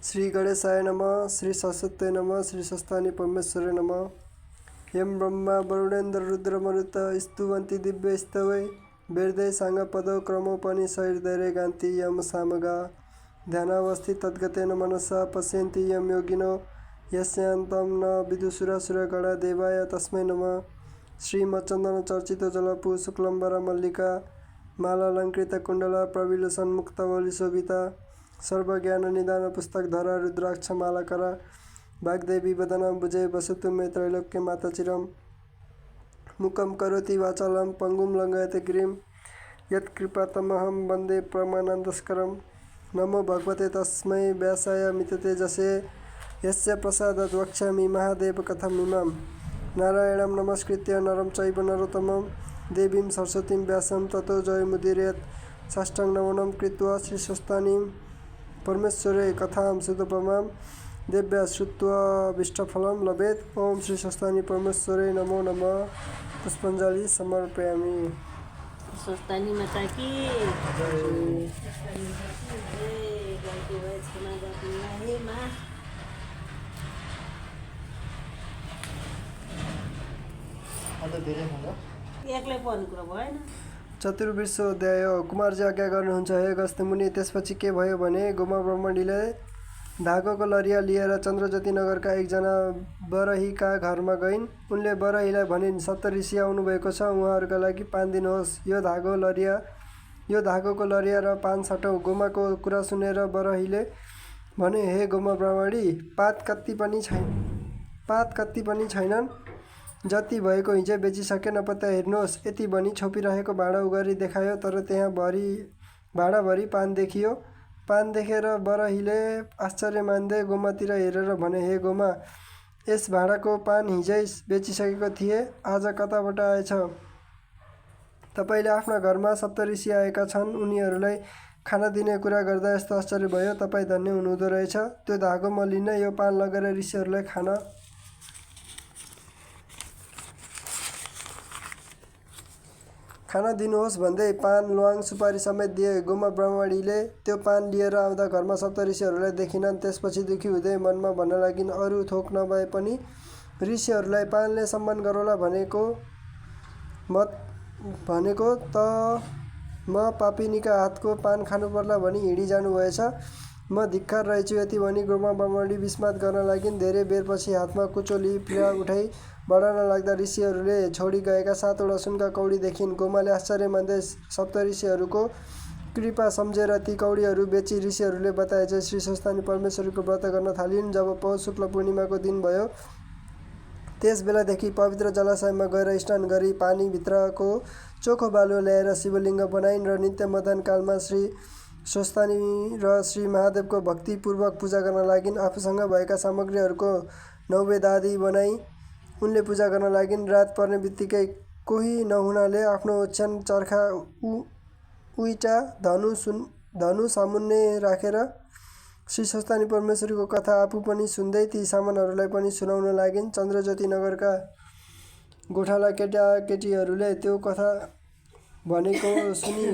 श्री गणेशाय नमः। श्री सरस्वती नमः। श्री शस्तानि परमेश्वरे नमः। यं ब्रह्मा वरुणेन्द्र रुद्रमरुत स्तुवन्ति दिव्यस्तवै वेदै साङ्गपदौ क्रमोपनिषदैरे गान्ति यं सामगा ध्यानावस्थि तद्गतेन मनसा पश्यन्ति यं योगिनो यस्यान्तं न विदुषुरासुरगणा देवाय तस्मै नमः। श्रीमच्चन्दन चर्चित जलपु शुक्लम्बर मल्लिका मालालङ्कृत कुण्डला प्रविलसन्मुक्तवलिशोभिता सर्वज्ञान निदान पुस्तक धरा रुद्राक्ष मालाकरा वाग्देवी वदना भुजे वसतु मे त्रैलोक्य माता चिरम मुखम करोति वाचालं पंगुं लंघयते गिरिं यत्कृपातमहं वन्दे परमानन्दस्करं। नमो भगवते तस्मै व्यासाय मिततेजसे यस्य प्रसादात् वक्ष्यामि महादेव कथमिमां। नारायणं नमस्कृत्य नरं चैव नरोत्तमं देवीं सरस्वतीं व्यासं ततो जयमुदीरयेत्। साष्टाङ्गं कृत्वा श्रीशस्तानि परमेश्वरे कथां सुतपमां देव्या श्रुत्वाभीष्टफलं लभेत्। ओम श्री शस्तानि परमेश्वरे नमो नमः। पुष्पांजलि समर्पयामि। शस्तानी माता की एक्लै पर्ने कुरा भएन। चतुर्विंशोऽध्याय। कुमारजी आज्ञा गर्नुहुन्छ हे अगस्त्य मुनि। त्यसपछि के भयो भने गोमा ब्रह्मणीले धागोको लरिया लिएर चन्द्रज्योति नगरका एकजना बरहीका घरमा गइन्। उनले बरहीलाई भनिन्, सप्तऋषि आउनुभएको छ, उहाँहरूका लागि पान दिनुहोस्। यो धागोको लरिया र पान छटौँ। गोमाको कुरा सुनेर बरहीले भने, हे गोमा ब्राह्मणी, पात कति पनि छैनन्, जति भएको हिजै बेचिसके, नपत्ता हेर्नुहोस्। यति भनी छोपिरहेको भाँडा उघारी देखायो, तर त्यहाँ भाँडाभरि पान देखियो। पान देखेर बरहीले आश्चर्य मान्दै गोमातिर हेरेर भने, हे गोमा, यस भाँडाको पान हिजै बेचिसकेको थिए, आज कताबाट आएछ? तपाईँले आफ्ना घरमा सप्तऋषि आएका छन्, उनीहरूलाई खाना दिने कुरा गर्दा यस्तो आश्चर्य भयो। तपाईँ धन्य हुनुहुँदो रहेछ। त्यो धागो म लिन यो पान लगेर ऋषिहरूलाई खाना दिनुहोस् भन्दै पान, ल्वाङ, सुपारी समेत दिए। गोमा ब्राह्मणीले त्यो पान लिएर आउँदा घरमा सप्तऋषिहरूलाई देखिनन्। त्यसपछि दुःखी हुँदै मनमा भन्न लागिन्, अरू थोक नभए पनि ऋषिहरूलाई पानले सम्मान गरौँला भनेको त म पापिनीका हातको पान खानु पर्ला भनी हिँडिजानु भएछ। म धिक्कार रहेछु। यति भनी गोमा ब्राह्मणी विस्मात गर्न लागिन्। धेरै बेरपछि हातमा कुचोली पीडा उठाइ बढाउन लाग्दा ऋषिहरूले छोडी गएका 7वटा सुनका कौडी देखिन्। गोमाले आश्चर्य मान्दै सप्तऋषिहरूको कृपा सम्झेर ती कौडीहरू बेची ऋषिहरूले बताए चाहिँ श्री शस्तानि परमेश्वरीको व्रत गर्न थालिन्। जब पौष शुक्ल पूर्णिमाको दिन भयो, त्यस बेलादेखि पवित्र जलाशयमा गएर स्नान गरी पानीभित्रको चोखो बालुवा ल्याएर शिवलिङ्ग बनाइन् र नित्य मदन कालमा श्री शस्तानी र श्री महादेवको भक्तिपूर्वक पूजा गर्न लागिन्। आफूसँग भएका सामग्रीहरूको नैवेद्यादि बनाई उनले पूजा गर्न लागिन्। रात पर्ने बित्तिकै कोही नहुनाले आफ्नो ओछ्यान, चर्खा, उइटा, धनु सामुन्ने राखेर श्री शस्तानी परमेश्वरीको कथा आफू पनि सुन्दै ती सामानहरूलाई पनि सुनाउन लागिन्। चन्द्रज्योति नगरका गोठाला केटाकेटीहरूले त्यो कथा भनेको सुनि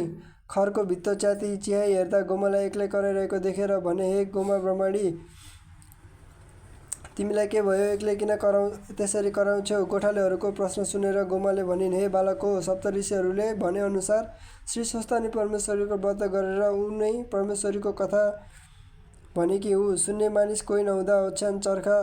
खरको भित्तो च्याही हेर्दा गोमालाई एक्लै कराइरहेको देखेर भने, हे गोमा ब्राह्मणी, तिमीलाई के भयो? एक्लै किन त्यसरी कराउँछौ? गोठालेहरूको प्रश्न सुनेर गोमाले भनिन्, हे बालक हो, सप्तऋषिहरूले भनेअनुसार श्री शस्तानी परमेश्वरीको व्रत गरेर उनै परमेश्वरीको कथा भनेकी हुँ। सुन्ने मानिस कोही नहुँदा ओछ्यान, चर्खा,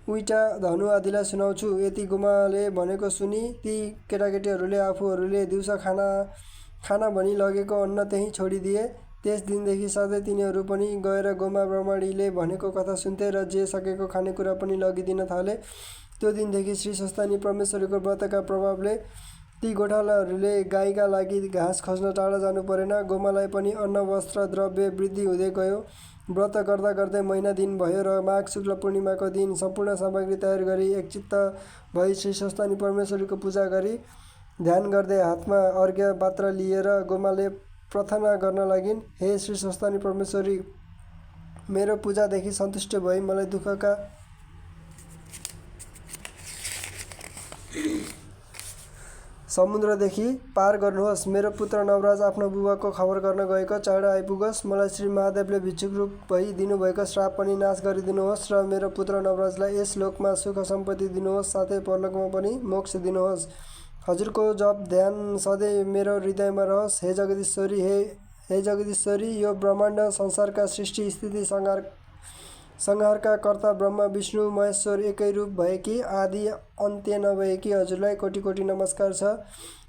उइटा, धनु आदिलाई सुनाउँछु। यति गोमाले भनेको सुनि ती केटाकेटीहरूले आफूहरूले दिउँसो खाना भनी लगेको अन्न त्यहीँ छोडिदिए। त्यस दिनदेखि सधैँ तिनीहरू पनि गएर गोमा ब्राह्मणीले भनेको कथा सुन्थे र जे सकेको खानेकुरा पनि लगिदिन थाले। त्यो दिनदेखि श्री शस्तानी परमेश्वरीको व्रतका प्रभावले ती गोठालाहरूले गाईका लागि घाँस खोज्न टाढा जानु परेन। गोमालाई पनि अन्न, वस्त्र, द्रव्य वृद्धि हुँदै गयो। व्रत गर्दा गर्दै महिना दिन भयो र माघ शुक्ल पूर्णिमाको दिन सम्पूर्ण सामग्री तयार गरी एकचित्त भई श्री शस्तानी परमेश्वरीको पूजा गरी ध्यान गर्दै हातमा अर्घ्य पात्र लिएर गोमाले प्रार्थना गर्न लागिन्, हे श्री शस्तानी परमेश्वरी, मेरो पूजादेखि सन्तुष्ट भई मलाई दुःखका समुद्रदेखि पार गर्नुहोस्। मेरो पुत्र नवराज आफ्नो बुबाको खबर गर्न गएको चाँडो आइपुगोस्। मलाई श्री महादेवले भिक्षुक रूप भई दिनुभएको श्राप पनि नाश गरिदिनुहोस् र मेरो पुत्र नवराजलाई यस लोकमा सुख सम्पत्ति दिनुहोस्, साथै परलोकमा पनि मोक्ष दिनुहोस्। हजुरको जप ध्यान सधैँ मेरो हृदयमा रहोस्। हे जगदीश्वरी, हे जगदीश्वरी, यो ब्रह्माण्ड संसारका सृष्टि स्थिति संहारका कर्ता ब्रह्मा विष्णु महेश्वर एकै रूप भएकी, आदि अन्त्य नभएकी हजुरलाई कोटि कोटि नमस्कार छ।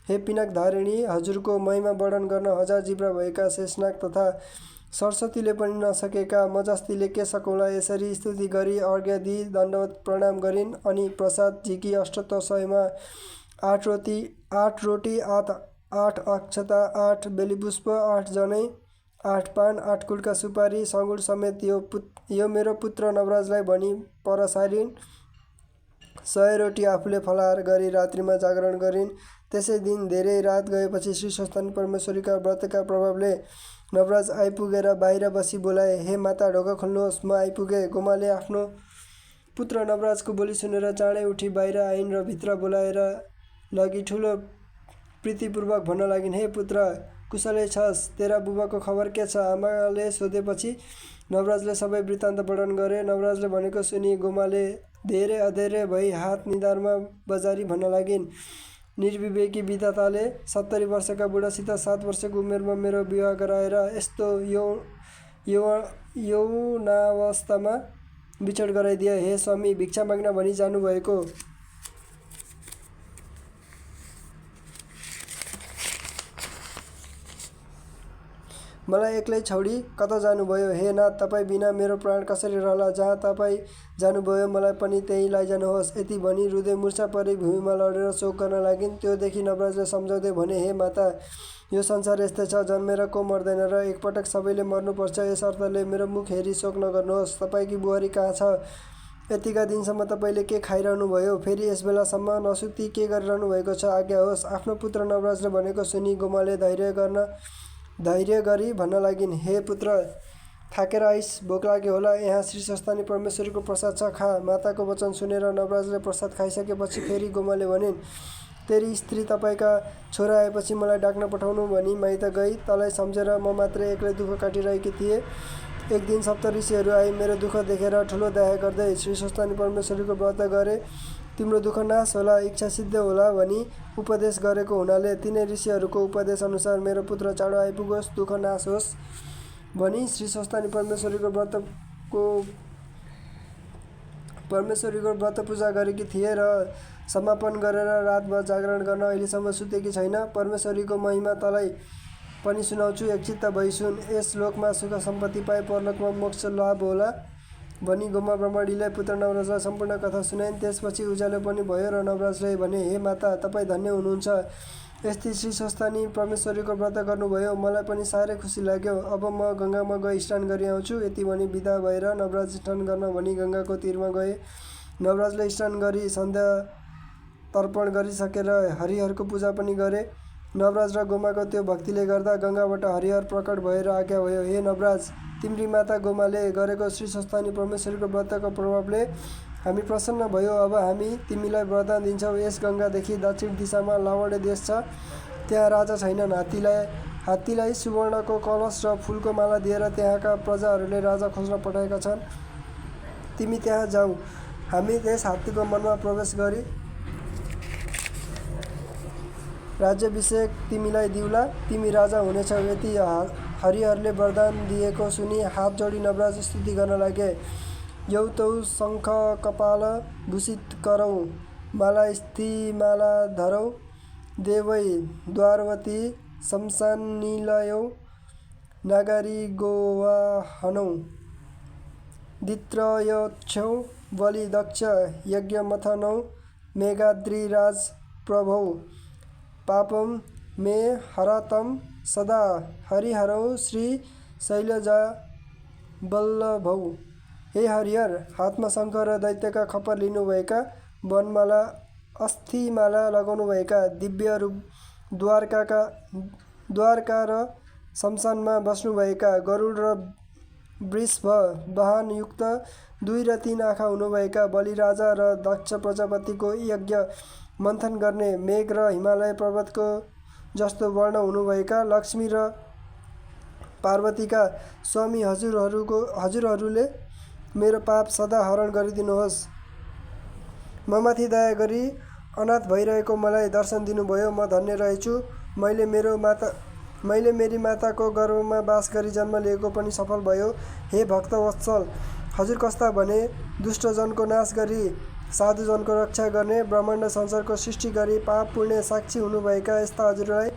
हे पिनाक धारिणी, हजुरको महिमा वर्णन गर्न हजार जिब्रा भएका शेषनाग तथा सरस्वतीले पनि नसकेका म जस्तीले के सकौँला। यसरी स्तुति गरी अर्घ्य दिई दण्डवत प्रणाम गरिन् अनि प्रसाद झिकी अष्टोत्तर 100मा 8 रोटी 8 अक्षता 8 बेलीपुष्प 8 जनै 8 पान 8 कुलका सुपारी सङ्गुल समेत यो मेरो पुत्र नवराजलाई भनी पर सारिन्। 100 रोटी आफूले फलाहार गरी रात्रिमा जागरण गरिन्। त्यसै दिन धेरै रात गएपछि श्री स्वस्थानी परमेश्वरीका व्रतका प्रभावले नवराज आइपुगेर बाहिर बसी बोलाए, हे माता ढोका खोल्नुहोस्, म आइपुगेँ। गोमाले आफ्नो पुत्र नवराजको बोली सुनेर चाँडै उठी बाहिर आइन् र भित्र बोलाएर लगी ठुलो प्रीतिपूर्वक भन्न लागिन्, हे पुत्र, कुशलै छस्? तेरा बुबाको खबर के छ? आमाले सोधेपछि नवराजले सबै वृत्तान्त वर्णन गरे। नवराजले भनेको सुनि गोमाले धेरै अधैर्य भई हात निधारमा बजारी भन्न लागिन्, निर्विवेकी विधाताले 70 वर्षका बुढासित 7 वर्षको उमेरमा मेरो विवाह गराएर यस्तो यौनावस्थामा विछोड गराइदिए। हे स्वामी, भिक्षा माग्न भनी जानुभएको मलाई एक्लै छोडी कता जानुभयो? हे नाथ, तपाईँ बिना मेरो प्राण कसरी रहला? जहाँ तपाईँ जानुभयो मलाई पनि त्यहीँ लैजानुहोस्। यति भनी रुँदै मुर्छा परी भूमिमा लडेर शोक गर्न लागिन्। त्यो देखि नवराजले सम्झाउँदै भने, हे माता, यो संसार यस्तै छ, जन्मेर को मर्दैन र एकपटक सबैले मर्नुपर्छ। यस अर्थले मेरो मुख हेरी शोक नगर्नुहोस्। तपाईँकी बुहारी कहाँ छ? यतिका दिनसम्म तपाईँले के खाइरहनु भयो? फेरि यस बेलासम्म नसुती के गरिरहनु भएको छ? आज्ञा होस्। आफ्नो पुत्र नवराजले भनेको सुनि गोमाले धैर्य गरी भन्न लागिन्, हे पुत्र, थाकेर आइस, भोक लाग्यो होला, यहाँ श्री स्वस्थानी परमेश्वरीको प्रसाद छ, खा। माताको वचन सुनेर नवराजले प्रसाद खाइसकेपछि फेरि गोमाले भनिन्, तेरी स्त्री तपाईँका छोरा आएपछि मलाई डाक्न पठाउनु भनी माइत गई। तँलाई सम्झेर म मात्रै एक्लै दुःख काटिरहेकी थिएँ। एक दिन सप्तऋषिहरू आई मेरो दुःख देखेर ठुलो दया गर्दै श्री स्वस्थानी परमेश्वरीको व्रत गरे। तिम्रो दुःख नाश होला, इच्छा सिद्ध होला भनी उपदेश गरेको हुनाले तिनै ऋषिहरूको उपदेश अनुसार मेरो पुत्र चाँडो आइपुगोस्, दुःख नाश होस् भनी श्री स्वस्थानी परमेश्वरीको व्रत पूजा गरेकी थिए र समापन गरेर रातभर जागरण गर्न अहिलेसम्म सुतेकी छैन। परमेश्वरीको महिमा तँलाई पनि सुनाउँछु, एकचित्त भई सुन। यस लोकमा सुख सम्पत्ति पाए परलोकमा मोक्ष लाभ होला भनी गोमा ब्रह्मणीले पुत्र नवराजलाई सम्पूर्ण कथा सुनाइन्। त्यसपछि उज्यालो पनि भयो र नवराजले भने, हे माता, तपाईँ धन्य हुनुहुन्छ। यस्तै श्री स्वस्थानी परमेश्वरीको व्रत गर्नुभयो, मलाई पनि साह्रै खुसी लाग्यो। अब म गङ्गामा गई स्नान गरी आउँछु। यति भनी बिदा भएर नवराज स्नान गर्न भनी गङ्गाको तीरमा गए। नवराजले स्नान गरी सन्ध्या तर्पण गरिसकेर हरिहरको पूजा पनि गरे। नवराज र गोमाको त्यो भक्तिले गर्दा गङ्गाबाट हरिहर प्रकट भएर आज्ञा भयो, हे नवराज, तिम्री माता गोमाले गरेको श्री स्वस्थानी परमेश्वरीको व्रतको प्रभावले हामी प्रसन्न भयो। अब हामी तिमीलाई वरदान दिन्छौँ। यस गङ्गादेखि दक्षिण दिशामा लावण्य देश छ, त्यहाँ राजा छैनन्। हात्तीलाई सुवर्णको कलश र फुलको माला दिएर त्यहाँका प्रजाहरूले राजा खोज्न पठाएका छन्। तिमी त्यहाँ जाऊ। हामी त्यस हात्तीको मनमा प्रवेश गरी राज्याभिषेक तिमीलाई दिउला, तिमी राजा हुनेछौ। यति हरिहरले वरदान दिएको सुनि हात जोडी नवराज स्तुति गर्न लागे। यौ तौ शङ्ख कपाल भूषित करौ, माला स्थिमाला धरौ, देवै द्वारवती शमशान निलयौ, नागरी गोवाहनौ, दित्रयक्षौ, बलि दक्ष यज्ञमथनौ, मेघाद्रिराज प्रभौ, पापम मे हरतम सदा, हरिहरौ श्री शैलजा वल्लभौ। हे हरिहर, हातमा शङ्ख र दैत्यका खप्पर लिनुभएका, वनमाला अस्थिमाला लगाउनुभएका, दिव्य रूप द्वारका र शमशानमा बस्नुभएका, गरुड र वृषभ वाहनयुक्त 2 र 3 आँखा हुनुभएका, बलिराजा र दक्ष प्रजापतिको यज्ञ मन्थन गर्ने मेघ र हिमालय पर्वतको जस्तो वर्ण हुनुभएका लक्ष्मी र पार्वतीका स्वामी हजुरहरूले मेरो पाप सदा हरण गरिदिनुहोस्। ममाथि दया गरी अनाथ भइरहेको मलाई दर्शन दिनुभयो। म धन्य रहेछु। मैले मेरी माताको गर्भमा बास गरी जन्म लिएको पनि सफल भयो। हे भक्तवत्सल, हजुर कस्ता भने दुष्टजनको नाश गरी साधुजनको रक्षा गर्ने, ब्रह्माण्ड संसारको सृष्टि गरी पाप पुण्य साक्षी हुनुभएका यस्ता हजुरलाई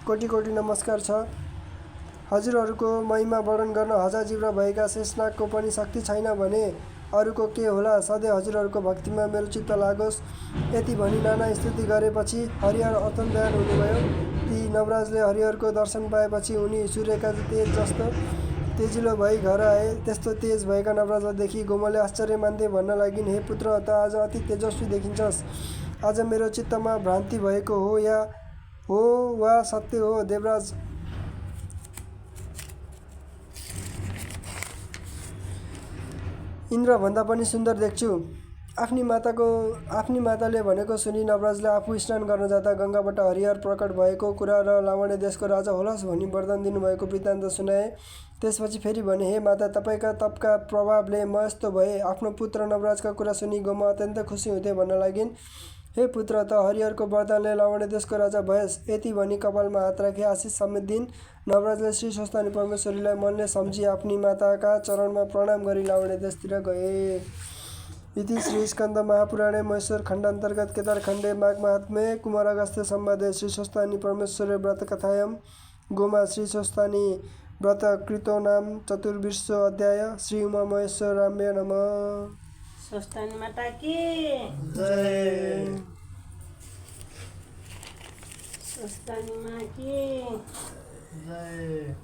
कोटि कोटि नमस्कार छ। हजुरहरूको महिमा वर्णन गर्न हजार जिब्रा भएका शेषनागको पनि शक्ति छैन भने अरूको के होला। सधैँ हजुरहरूको भक्तिमा मेरो चित्त लागोस्। यति भनी नाना स्तुति गरेपछि हरिहर अन्तर्ध्यान हुनुभयो। ती नवराजले हरिहरको दर्शन पाएपछि उनी सूर्यका तेज जस्तो तेजिलो भई घर आए। त्यस्तो तेज भएका नवराजलाई देखि गोमाले आश्चर्य मान्दै भन्न लागिन्, हे पुत्र, त आज अति तेजस्वी देखिन्छस्। आज मेरो चित्तमा भ्रान्ति भएको हो वा सत्य हो? देवराज इन्द्रभन्दा पनि सुन्दर देख्छु। आफ्नी माताले भनेको सुनि नवराजले आफू स्नान गर्न जाँदा गङ्गाबाट हरिहर प्रकट भएको कुरा र लावण्य देशको राजा होलास् भनी वरदान दिनुभएको वृत्तान्त सुनाए। त्यसपछि फेरि भने, हे माता, तपाईँका तपका प्रभावले म यस्तो भए। आफ्नो पुत्र नवराजका कुरा सुनि गोमा अत्यन्त खुसी हुँदै भन्न लागिन्, हे पुत्र, त हरिहरको वरदानले लावण्य देशको राजा भएस्। यति भनी कपालमा हात राखी आशिष समेत दिन्। नवराजले श्री स्वस्थानी परमेश्वरीलाई मनले सम्झी आफ्नी माताका चरणमा प्रणाम गरी लावण्य देशतिर गए। इति श्री स्कन्द महापुराणे महेश्वर खण्ड अन्तर्गत केदारखण्डे माघ महात्म्ये कुमारागस्त्य संवादे श्री स्वस्थानी परमेश्वरी व्रतकथायां गोमा श्री स्वस्थानी व्रत कृतो नाम चतुर्विंशो अध्याय। श्री उमा महेश्वराम्य नमः। स्वस्थानी माता की जय। स्वस्थानी माँ की जय।